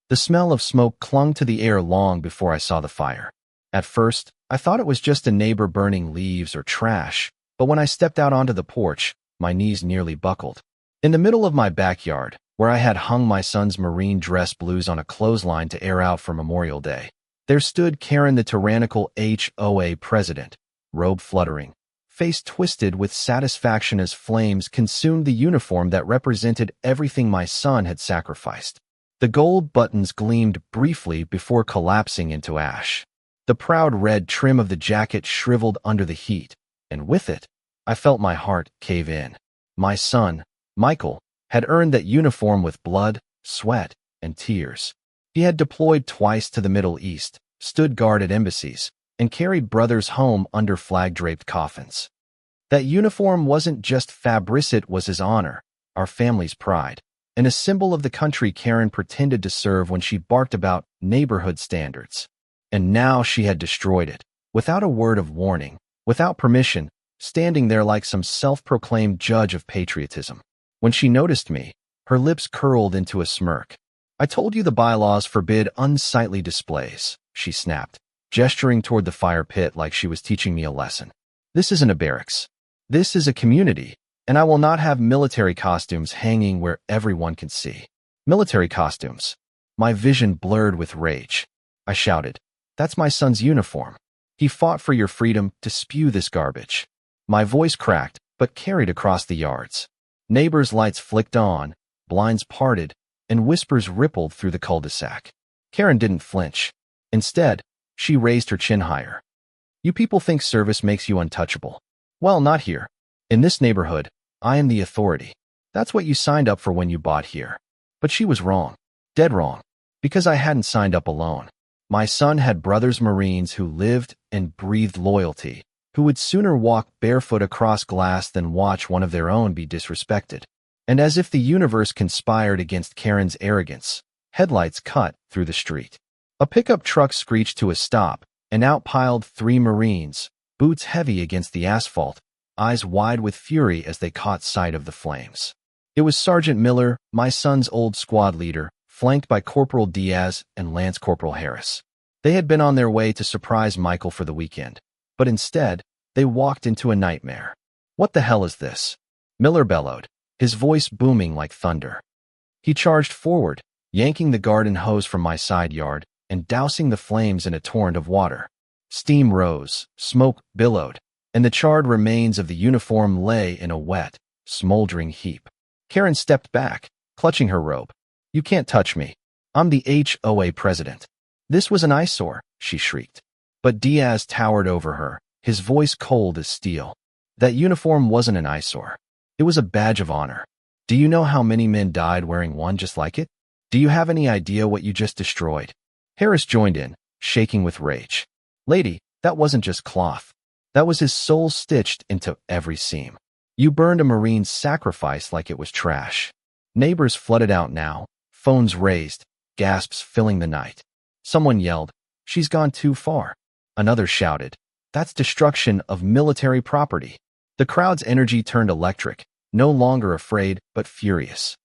The smell of smoke clung to the air long before I saw the fire. At first, I thought it was just a neighbor burning leaves or trash, but when I stepped out onto the porch, my knees nearly buckled. In the middle of my backyard, where I had hung my son's marine dress blues on a clothesline to air out for Memorial Day, there stood Karen, the tyrannical HOA president, robe fluttering, face twisted with satisfaction as flames consumed the uniform that represented everything my son had sacrificed. The gold buttons gleamed briefly before collapsing into ash. The proud red trim of the jacket shriveled under the heat, and with it, I felt my heart cave in. My son, Michael, had earned that uniform with blood, sweat, and tears. He had deployed twice to the Middle East, stood guard at embassies, and carried brothers home under flag-draped coffins. That uniform wasn't just fabric, it was his honor, our family's pride, and a symbol of the country Karen pretended to serve when she barked about neighborhood standards. And now she had destroyed it, without a word of warning, without permission, standing there like some self-proclaimed judge of patriotism. When she noticed me, her lips curled into a smirk. "I told you the bylaws forbid unsightly displays," she snapped, gesturing toward the fire pit like she was teaching me a lesson. "This isn't a barracks. This is a community, and I will not have military costumes hanging where everyone can see." Military costumes. My vision blurred with rage. I shouted, "That's my son's uniform. He fought for your freedom to spew this garbage." My voice cracked, but carried across the yards. Neighbors' lights flicked on, blinds parted, and whispers rippled through the cul-de-sac. Karen didn't flinch. Instead, she raised her chin higher. "You people think service makes you untouchable. Well, not here. In this neighborhood, I am the authority. That's what you signed up for when you bought here." But she was wrong. Dead wrong. Because I hadn't signed up alone. My son had brothers Marines who lived and breathed loyalty, who would sooner walk barefoot across glass than watch one of their own be disrespected. And as if the universe conspired against Karen's arrogance, headlights cut through the street. A pickup truck screeched to a stop, and out piled 3 Marines, boots heavy against the asphalt, eyes wide with fury as they caught sight of the flames. It was Sergeant Miller, my son's old squad leader, flanked by Corporal Diaz and Lance Corporal Harris. They had been on their way to surprise Michael for the weekend, but instead, they walked into a nightmare. "What the hell is this?" Miller bellowed, his voice booming like thunder. He charged forward, yanking the garden hose from my side yard and dousing the flames in a torrent of water. Steam rose, smoke billowed, and the charred remains of the uniform lay in a wet, smoldering heap. Karen stepped back, clutching her robe. "You can't touch me. I'm the HOA president." "This was an eyesore," she shrieked. But Diaz towered over her, his voice cold as steel. "That uniform wasn't an eyesore. It was a badge of honor. Do you know how many men died wearing one just like it? Do you have any idea what you just destroyed?" Harris joined in, shaking with rage. "Lady, that wasn't just cloth. That was his soul stitched into every seam. You burned a Marine's sacrifice like it was trash." Neighbors flooded out now, phones raised, gasps filling the night. Someone yelled, "She's gone too far." Another shouted, "That's destruction of military property." The crowd's energy turned electric, no longer afraid but furious.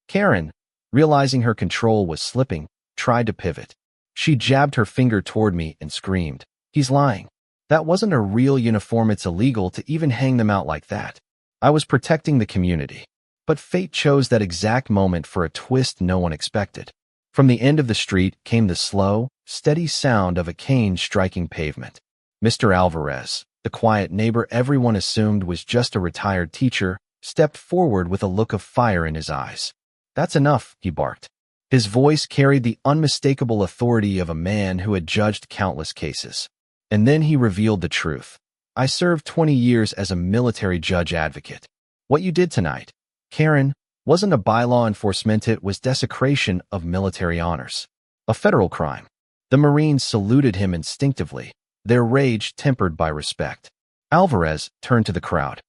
Karen, realizing her control was slipping, tried to pivot. She jabbed her finger toward me and screamed, "He's lying. That wasn't a real uniform. It's illegal to even hang them out like that." I was protecting the community. But fate chose that exact moment for a twist no one expected. From the end of the street came the slow, steady sound of a cane striking pavement. Mr. Alvarez, the quiet neighbor everyone assumed was just a retired teacher, stepped forward with a look of fire in his eyes. "That's enough," he barked. His voice carried the unmistakable authority of a man who had judged countless cases. And then he revealed the truth. "I served 20 years as a military judge advocate. What you did tonight, Karen, wasn't a bylaw enforcement, it was desecration of military honors. A federal crime." The Marines saluted him instinctively, their rage tempered by respect. Alvarez turned to the crowd.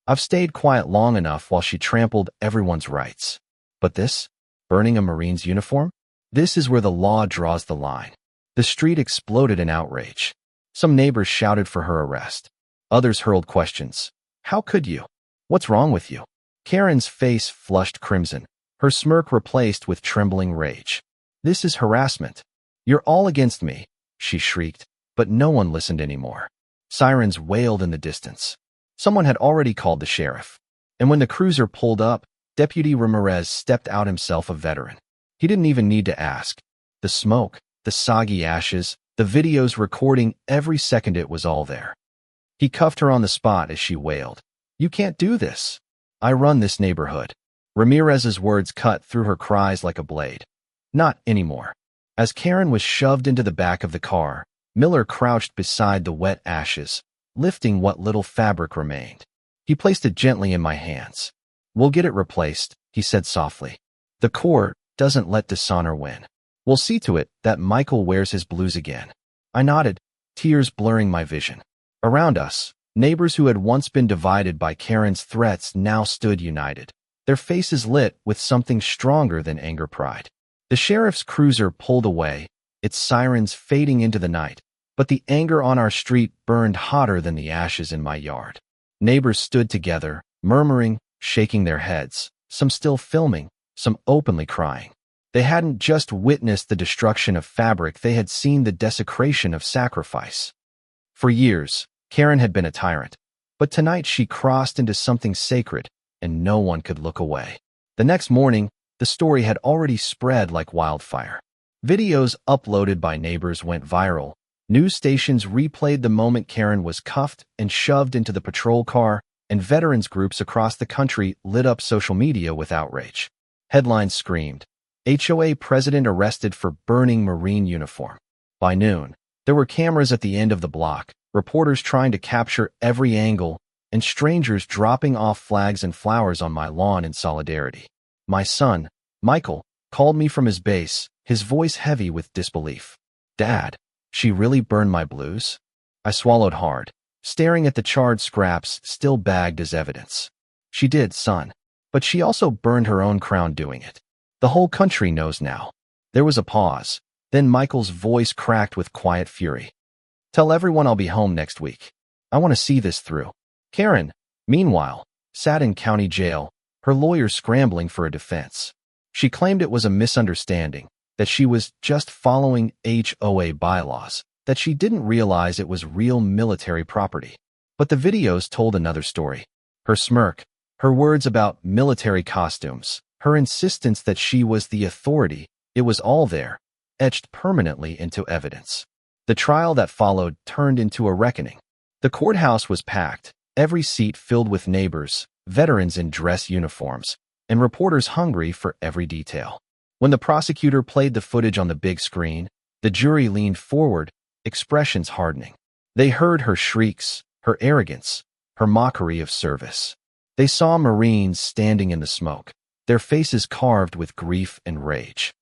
"I've stayed quiet long enough while she trampled everyone's rights. But this, burning a Marine's uniform? This is where the law draws the line." The street exploded in outrage. Some neighbors shouted for her arrest. Others hurled questions. "How could you? What's wrong with you?" Karen's face flushed crimson, her smirk replaced with trembling rage. This is harassment. You're all against me, she shrieked, but no one listened anymore. Sirens wailed in the distance. Someone had already called the sheriff. And when the cruiser pulled up, Deputy Ramirez stepped out, himself a veteran. He didn't even need to ask. The smoke, the soggy ashes, the videos recording every second, it was all there. He cuffed her on the spot as she wailed. You can't do this. I run this neighborhood. Ramirez's words cut through her cries like a blade. Not anymore. As Karen was shoved into the back of the car, Miller crouched beside the wet ashes, lifting what little fabric remained. He placed it gently in my hands. We'll get it replaced, he said softly. The court doesn't let dishonor win. We'll see to it that Michael wears his blues again. I nodded, tears blurring my vision. Around us, neighbors who had once been divided by Karen's threats now stood united, their faces lit with something stronger than anger, pride. The sheriff's cruiser pulled away, its sirens fading into the night, but the anger on our street burned hotter than the ashes in my yard. Neighbors stood together, murmuring, shaking their heads, some still filming, some openly crying. They hadn't just witnessed the destruction of fabric, they had seen the desecration of sacrifice. For years, Karen had been a tyrant, but tonight she crossed into something sacred, and no one could look away. The next morning, the story had already spread like wildfire. Videos uploaded by neighbors went viral. News stations replayed the moment Karen was cuffed and shoved into the patrol car, and veterans groups across the country lit up social media with outrage. Headlines screamed, HOA president arrested for burning Marine uniform. By noon, there were cameras at the end of the block, reporters trying to capture every angle, and strangers dropping off flags and flowers on my lawn in solidarity. My son, Michael, called me from his base, his voice heavy with disbelief. Dad, she really burned my blues? I swallowed hard, staring at the charred scraps still bagged as evidence. She did, son, but she also burned her own crown doing it. The whole country knows now. There was a pause, then Michael's voice cracked with quiet fury. Tell everyone I'll be home next week. I want to see this through. Karen, meanwhile, sat in county jail, her lawyer scrambling for a defense. She claimed it was a misunderstanding, that she was just following HOA bylaws, that she didn't realize it was real military property. But the videos told another story. Her smirk, her words about military costumes, her insistence that she was the authority, it was all there, etched permanently into evidence. The trial that followed turned into a reckoning. The courthouse was packed, every seat filled with neighbors, veterans in dress uniforms, and reporters hungry for every detail. When the prosecutor played the footage on the big screen, the jury leaned forward, expressions hardening. They heard her shrieks, her arrogance, her mockery of service. They saw Marines standing in the smoke, their faces carved with grief and rage.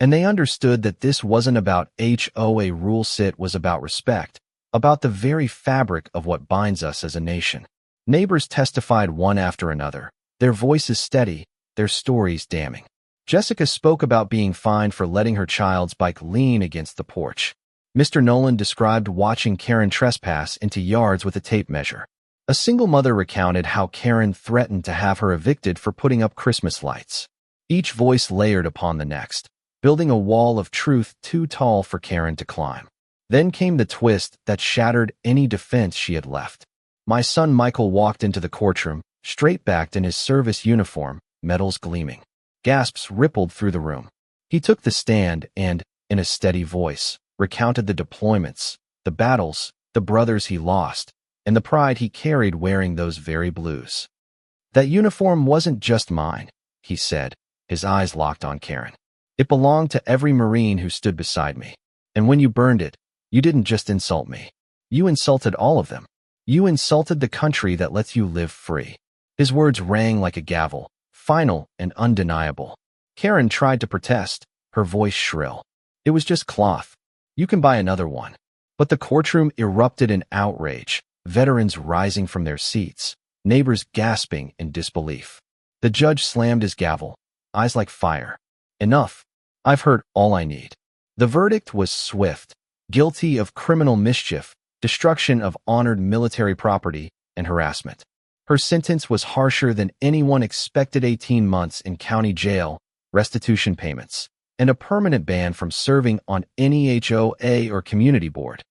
And they understood that this wasn't about HOA rules, it was about respect, about the very fabric of what binds us as a nation. Neighbors testified one after another, their voices steady, their stories damning. Jessica spoke about being fined for letting her child's bike lean against the porch. Mr. Nolan described watching Karen trespass into yards with a tape measure. A single mother recounted how Karen threatened to have her evicted for putting up Christmas lights. Each voice layered upon the next, building a wall of truth too tall for Karen to climb. Then came the twist that shattered any defense she had left. My son Michael walked into the courtroom, straight-backed in his service uniform, medals gleaming. Gasps rippled through the room. He took the stand and, in a steady voice, recounted the deployments, the battles, the brothers he lost, and the pride he carried wearing those very blues. That uniform wasn't just mine, he said, his eyes locked on Karen. It belonged to every Marine who stood beside me. And when you burned it, you didn't just insult me. You insulted all of them. You insulted the country that lets you live free. His words rang like a gavel, final and undeniable. Karen tried to protest, her voice shrill. It was just cloth. You can buy another one. But the courtroom erupted in outrage, veterans rising from their seats, neighbors gasping in disbelief. The judge slammed his gavel, eyes like fire. Enough. I've heard all I need. The verdict was swift, guilty of criminal mischief, destruction of honored military property, and harassment. Her sentence was harsher than anyone expected: 18 months in county jail, restitution payments, and a permanent ban from serving on any HOA or community board.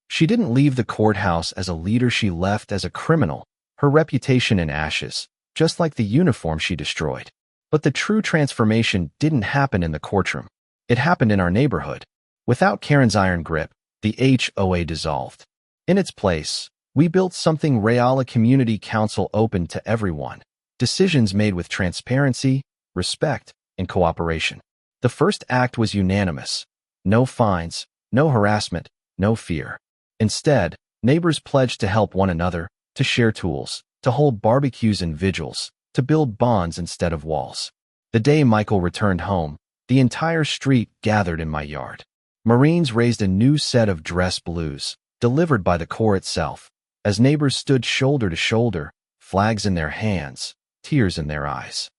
She didn't leave the courthouse as a leader, she left as a criminal, her reputation in ashes, just like the uniform she destroyed. But the true transformation didn't happen in the courtroom. It happened in our neighborhood. Without Karen's iron grip, the HOA dissolved. In its place, we built something real, a community council open to everyone. Decisions made with transparency, respect, and cooperation. The first act was unanimous. No fines, no harassment, no fear. Instead, neighbors pledged to help one another, to share tools, to hold barbecues and vigils, to build bonds instead of walls. The day Michael returned home, the entire street gathered in my yard. Marines raised a new set of dress blues, delivered by the Corps itself, as neighbors stood shoulder to shoulder, flags in their hands, tears in their eyes.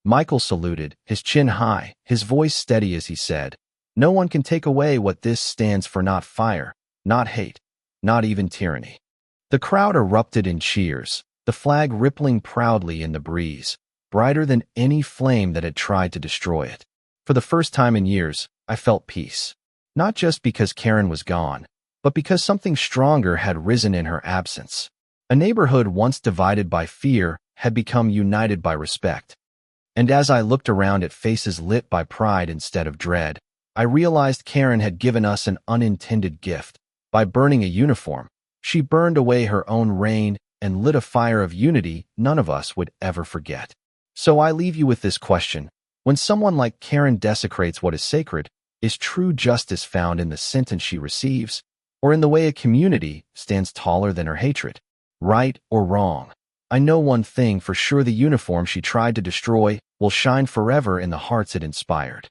Michael saluted, his chin high, his voice steady as he said, "No one can take away what this stands for, not fire, not hate, not even tyranny." The crowd erupted in cheers, the flag rippling proudly in the breeze, brighter than any flame that had tried to destroy it. For the first time in years, I felt peace. Not just because Karen was gone, but because something stronger had risen in her absence. A neighborhood once divided by fear had become united by respect. And as I looked around at faces lit by pride instead of dread, I realized Karen had given us an unintended gift. By burning a uniform, she burned away her own reign and lit a fire of unity none of us would ever forget. So I leave you with this question. When someone like Karen desecrates what is sacred, is true justice found in the sentence she receives, or in the way a community stands taller than her hatred? Right or wrong? I know one thing for sure: the uniform she tried to destroy will shine forever in the hearts it inspired.